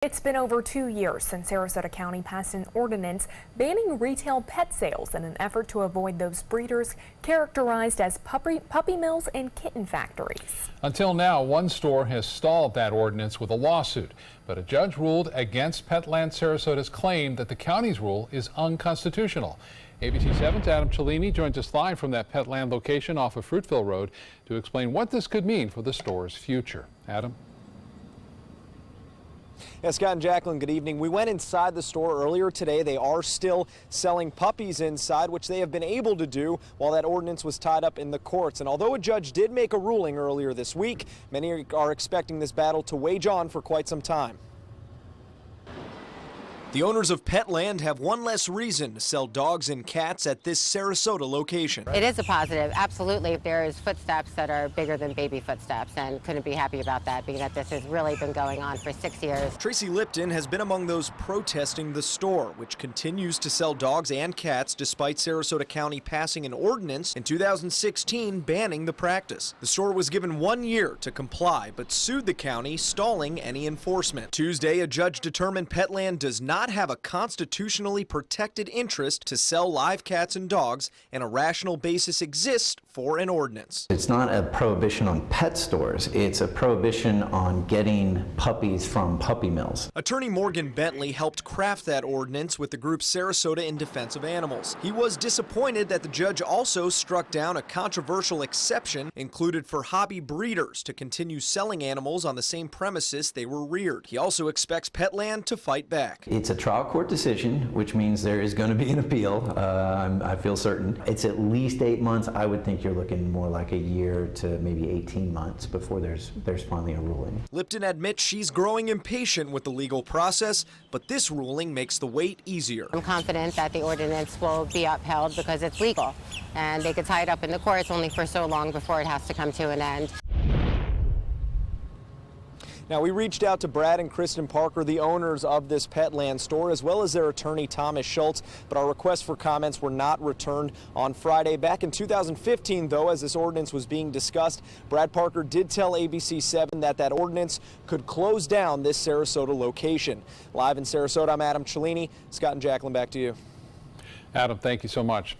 It's been over 2 years since Sarasota County passed an ordinance banning retail pet sales in an effort to avoid those breeders characterized as puppy mills and kitten factories. Until now, one store has stalled that ordinance with a lawsuit, but a judge ruled against Petland Sarasota's claim that the county's rule is unconstitutional. ABC 7's Adam Cellini joins us live from that Petland location off of Fruitville Road to explain what this could mean for the store's future. Adam? Yeah, Scott and Jacqueline, good evening. We went inside the store earlier today. They are still selling puppies inside, which they have been able to do while that ordinance was tied up in the courts. And although a judge did make a ruling earlier this week, many are expecting this battle to wage on for quite some time. The owners of Petland have one less reason to sell dogs and cats at this Sarasota location. It is a positive, absolutely. There's footsteps that are bigger than baby footsteps, and couldn't be happy about that, being that this has really been going on for 6 years. Tracy Lipton has been among those protesting the store, which continues to sell dogs and cats despite Sarasota County passing an ordinance in 2016 banning the practice. The store was given 1 year to comply, but sued the county, stalling any enforcement. Tuesday, a judge determined Petland does not have a constitutionally protected interest to sell live cats and dogs, and a rational basis exists for an ordinance. It's not a prohibition on pet stores, it's a prohibition on getting puppies from puppy mills. Attorney Morgan Bentley helped craft that ordinance with the group Sarasota in Defense of Animals. He was disappointed that the judge also struck down a controversial exception included for hobby breeders to continue selling animals on the same premises they were reared. He also expects Petland to fight back. It's a trial court decision, which means there is going to be an appeal. I feel certain. It's at least 8 months. I would think you're looking more like a year to maybe 18 months before there's finally a ruling. Lipton admits she's growing impatient with the legal process, but this ruling makes the wait easier. I'm confident that the ordinance will be upheld because it's legal, and they could tie it up in the courts only for so long before it has to come to an end. Now, we reached out to Brad and Kristen Parker, the owners of this Petland store, as well as their attorney Thomas Schultz, but our requests for comments were not returned on Friday. Back in 2015, though, as this ordinance was being discussed, Brad Parker did tell ABC 7 that that ordinance could close down this Sarasota location. Live in Sarasota, I'm Adam Cellini. Scott and Jacqueline, back to you. Adam, thank you so much.